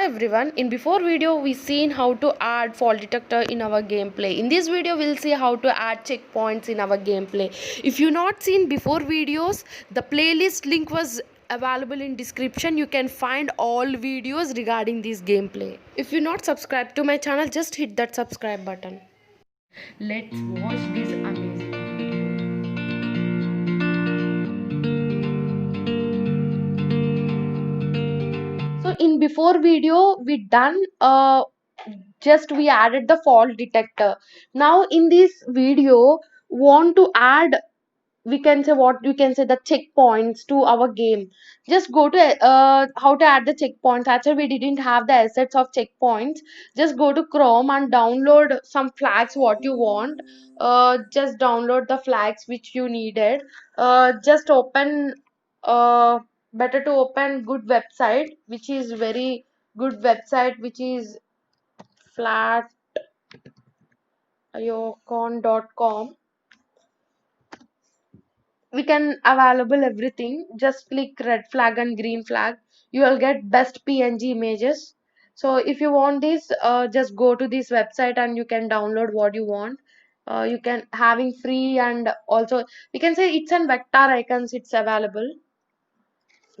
everyone, in before video we seen how to add fault detector in our gameplay. In this video we'll see how to add checkpoints in our gameplay. If you not seen before videos, the playlist link was available in description. You can find all videos regarding this gameplay. If you not subscribed to my channel, just hit that subscribe button. Let's watch this amazing video. So in before video we done just we added the fault detector. Now in this video want to add, we can say what we can say, the checkpoints to our game. Just go to how to add the checkpoints. Actually we didn't have the assets of checkpoints. Just go to Chrome and download some flags what you want. Just download the flags which you needed. Just open better to open good website, which is very good website, which is flatIocon.com. We can available everything. Just click red flag and green flag. You will get best PNG images. So if you want this, just go to this website and you can download what you want. You can having free, and also we can say it's an vector icons, it's available.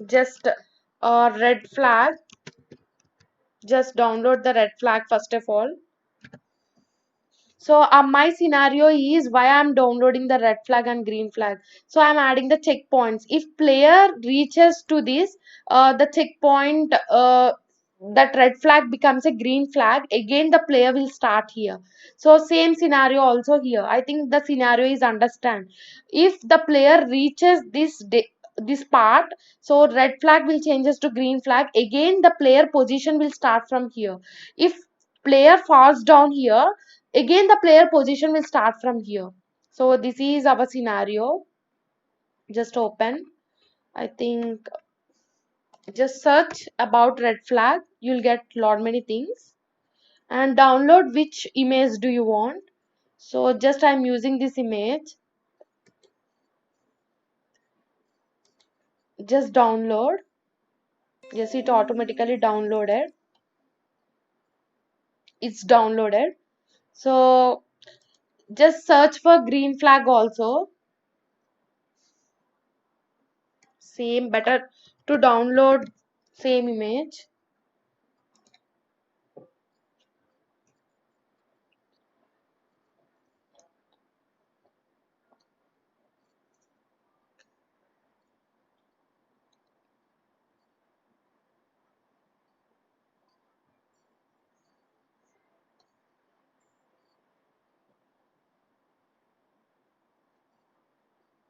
Just red flag. Just download the red flag first of all. So my scenario is why I'm downloading the red flag and green flag. So I'm adding the checkpoints. If player reaches to this, the checkpoint, that red flag becomes a green flag. Again, the player will start here. So same scenario also here. I think the scenario is understand. If the player reaches this part, so red flag will changes to green flag. Again, the player position will start from here. If player falls down here, again the player position will start from here. So this is our scenario. Just open, I think, just search about red flag, you'll get lot many things, and download which image do you want. So just I'm using this image. Just download. Yes, it automatically downloaded. It's downloaded. So just search for green flag also. Same, better to download same image.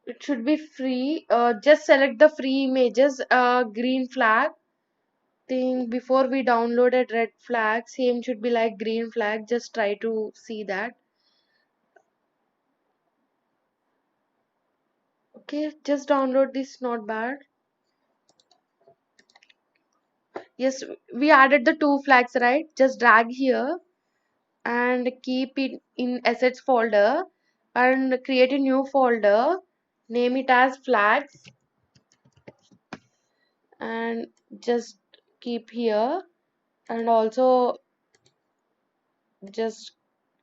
It should be free. Just select the free images. Green flag. Think before we downloaded red flag, same should be like green flag. Just try to see that. Okay, just download this. Not bad. Yes, we added the two flags, right? Just drag here and keep it in assets folder and create a new folder. Name it as flags and just keep here, and also just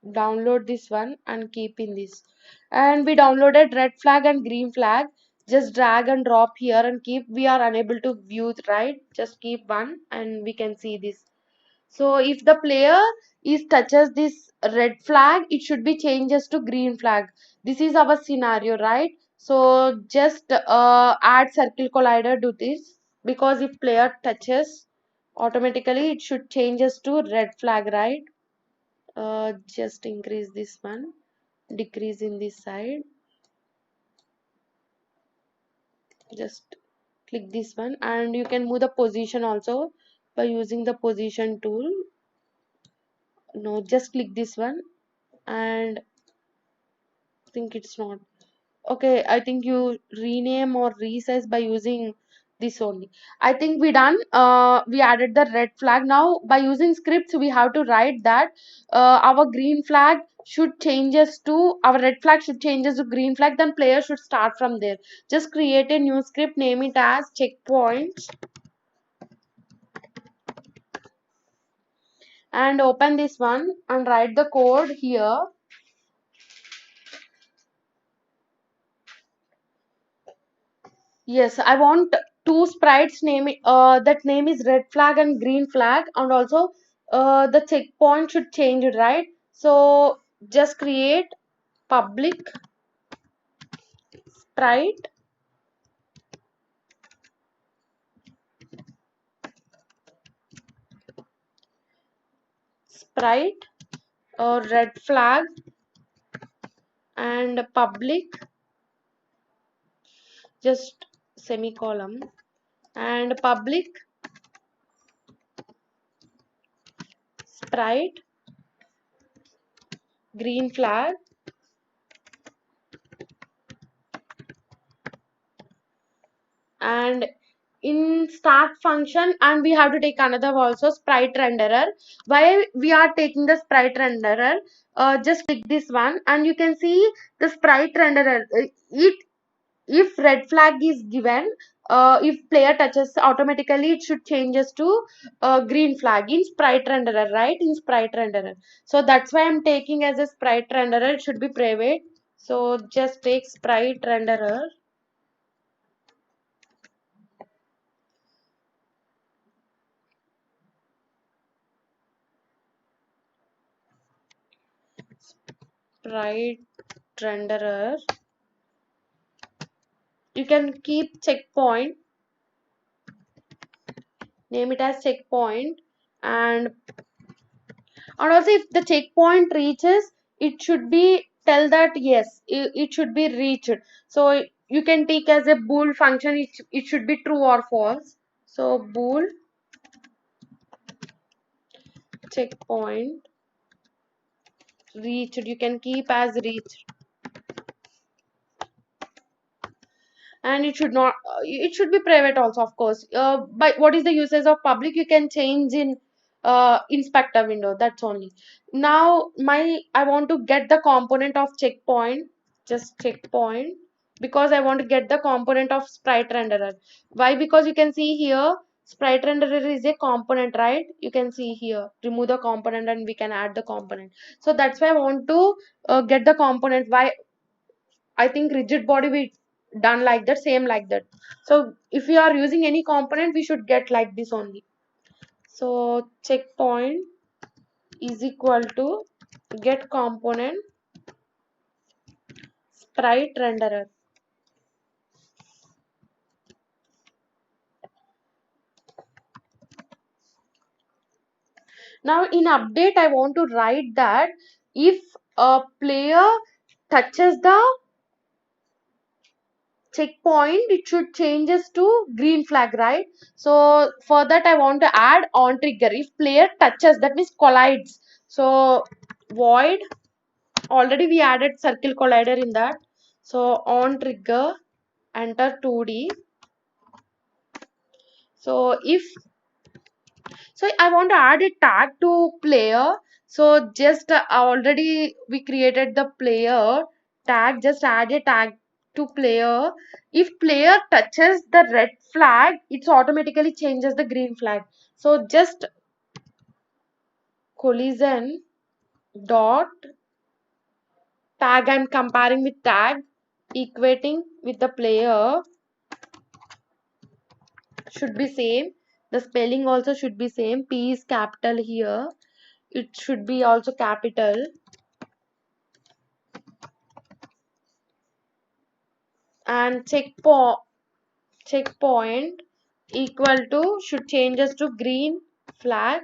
download this one and keep in this. And we downloaded red flag and green flag. Just drag and drop here and keep. We are unable to view it, right? Just keep one and we can see this. So if the player is touches this red flag, it should be changes to green flag. This is our scenario, right? So just add circle collider to this, because if player touches, automatically it should changes to red flag, right? Just increase this one, decrease in this side. Just click this one, and you can move the position also by using the position tool. No, just click this one, and I think it's not okay. I think you rename or resize by using this only. I think we done. We added the red flag. Now by using scripts we have to write that our green flag should changes to, our red flag should changes to green flag, then player should start from there. Just create a new script, name it as checkpoints. and open this one and write the code here. Yes, I want two sprites name. That name is red flag and green flag, and also the checkpoint should change it, right? So just create public sprite sprite or red flag and public just semicolon and public sprite green flag and in start function, and we have to take another also sprite renderer. Why we are taking the sprite renderer? Just click this one and you can see the sprite renderer. It if red flag is given, if player touches, automatically it should changes to green flag in sprite renderer, right? In sprite renderer. So that's why I'm taking as a sprite renderer. It should be private. So just take sprite renderer. Sprite renderer. You can keep checkpoint, name it as checkpoint, and also if the checkpoint reaches, it should be tell that yes, it should be reached. So you can take as a bool function, it should be true or false. So bool checkpoint reached, you can keep as reached. And it should not, it should be private also, of course. But what is the usage of public? You can change in inspector window, that's only. Now I want to get the component of checkpoint, just checkpoint, because I want to get the component of sprite renderer. Why? Because you can see here sprite renderer is a component, right? You can see here, remove the component and we can add the component. So that's why I want to get the component. Why? I think rigid body we done like that, same like that. So if we are using any component, we should get like this only. So checkpoint is equal to get component sprite renderer. Now in update, I want to write that if a player touches the checkpoint, it should changes to green flag, right? So for that I want to add on trigger. If player touches, that means collides. So void, already we added circle collider in that. So on trigger, enter 2D. So if, so I want to add a tag to player. So just already we created the player tag, just add a tag to player. If player touches the red flag, it automatically changes the green flag. So just collision dot tag, I'm comparing with tag, equating with the player should be same. The spelling also should be same. P is capital here, it should be also capital. And checkpoint equal to should changes to green flag,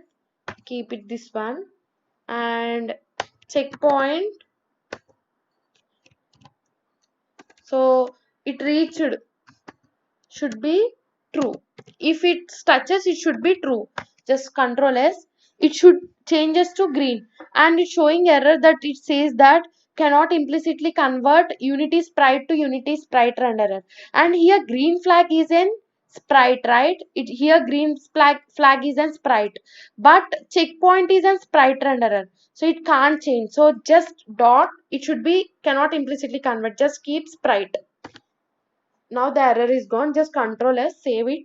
keep it this one. And checkpoint, so it reached should be true. If it touches, it should be true. Just control S, it should changes to green. And it's showing error that it says that cannot implicitly convert unity sprite to unity sprite renderer. And here green flag is in sprite, right? It here green flag is in sprite, but checkpoint is in sprite renderer, so it can't change. So just dot, it should be cannot implicitly convert, just keep sprite. Now the error is gone. Just control S, save it,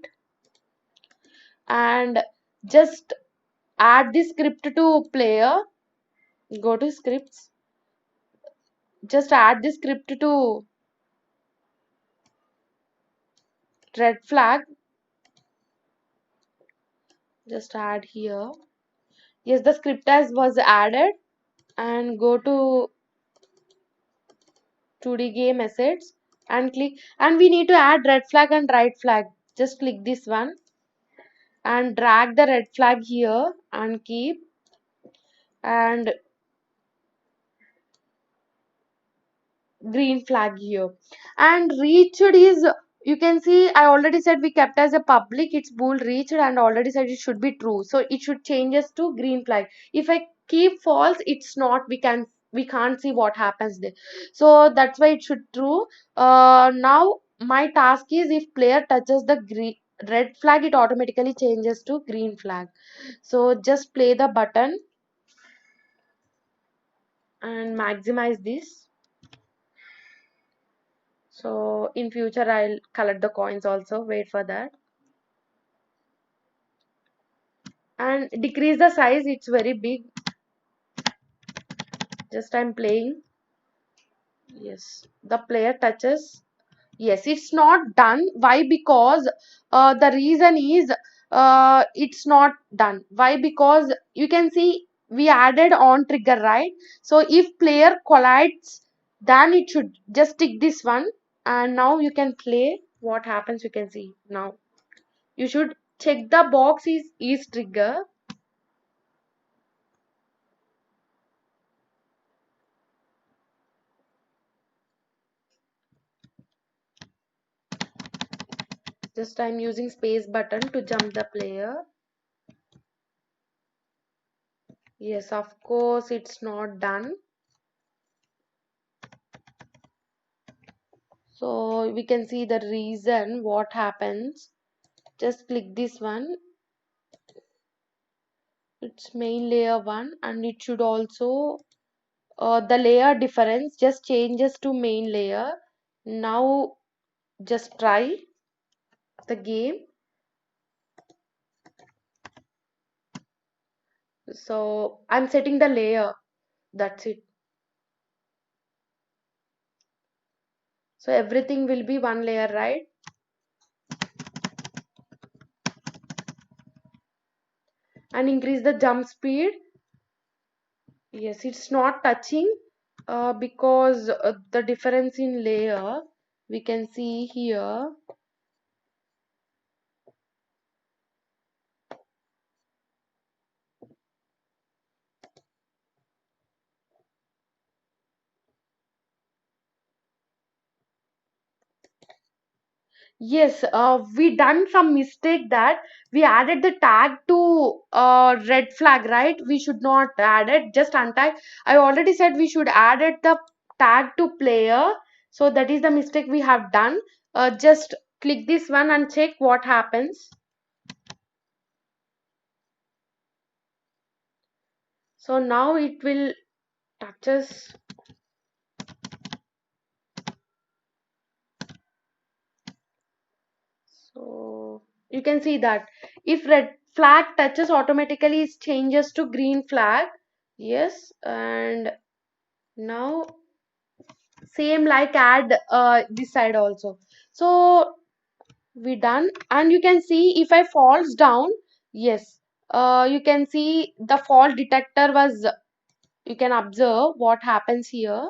and just add the script to player. Go to scripts. Just add the script to red flag. Just add here. Yes, the script as was added, and go to 2D game assets and click, and we need to add red flag and right flag. Just click this one and drag the red flag here and keep, and green flag here. And reached is, you can see I already said we kept as a public, it's bool reached, and already said it should be true, so it should changes to green flag. If I keep false, it's not, we can't see what happens there, so that's why it should true. Now my task is, if player touches the green red flag, it automatically changes to green flag. So just play the button and maximize this. So in future I'll collect the coins also, wait for that. And decrease the size, it's very big. Just I'm playing. Yes, the player touches. Yes, it's not done. Why? Because the reason is it's not done. Why? Because you can see we added on trigger, right? So if player collides, then it should just tick this one, and now you can play. What happens? You can see now. You should check the box is trigger. Just I'm using space button to jump the player. Yes, of course it's not done. So we can see the reason what happens. Just click this one. It's main layer one, and it should also the layer difference just changes to main layer. Now just try the game. So I'm setting the layer. That's it. So everything will be one layer, right? And increase the jump speed. Yes, it's not touching because the difference in layer we can see here. Yes, we done some mistake that we added the tag to red flag, right? We should not add it, just untag. I already said we should add it the tag to player. So that is the mistake we have done. Just click this one and check what happens. So now it will touches. So you can see that if red flag touches, automatically it changes to green flag. Yes, and now same like add this side also. So we done, and you can see if I falls down, yes, you can see the fall detector was, you can observe what happens here.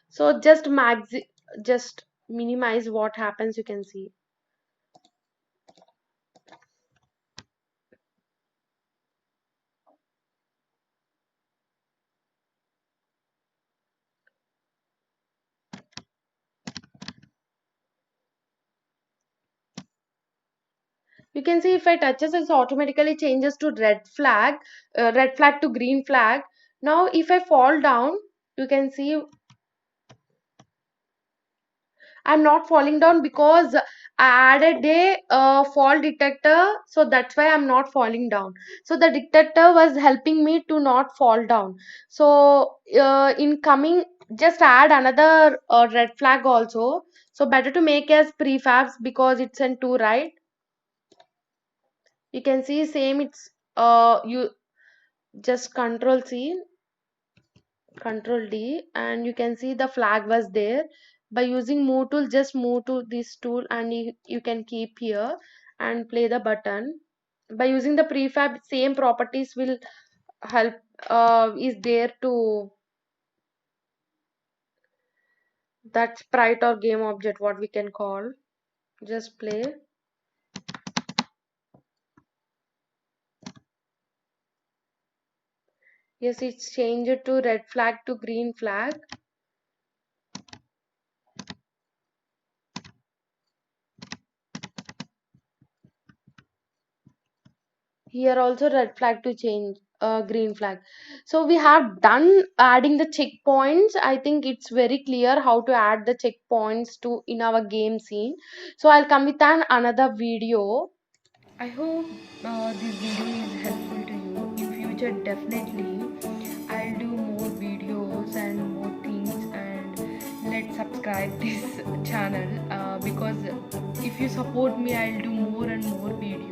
So just minimize what happens, you can see. You can see if I touches, it automatically changes to red flag to green flag. Now if I fall down, you can see I'm not falling down because I added a fall detector, so that's why I'm not falling down. So the detector was helping me to not fall down. So in coming, just add another red flag also. So better to make as prefabs because it's in two, right? You can see same, it's you just control C, control D, and you can see the flag was there. By using move tool, just move to this tool and you can keep here and play the button. By using the prefab, same properties will help, is there to that sprite or game object, what we can call. Just play. Yes, it's changed to red flag to green flag. Here also red flag to change green flag. So we have done adding the checkpoints. I think it's very clear how to add the checkpoints to in our game scene. So I'll come with another video. I hope this video is helpful to you. In future, definitely I'll do more videos and more things, and let's subscribe this channel because if you support me, I'll do more and more videos.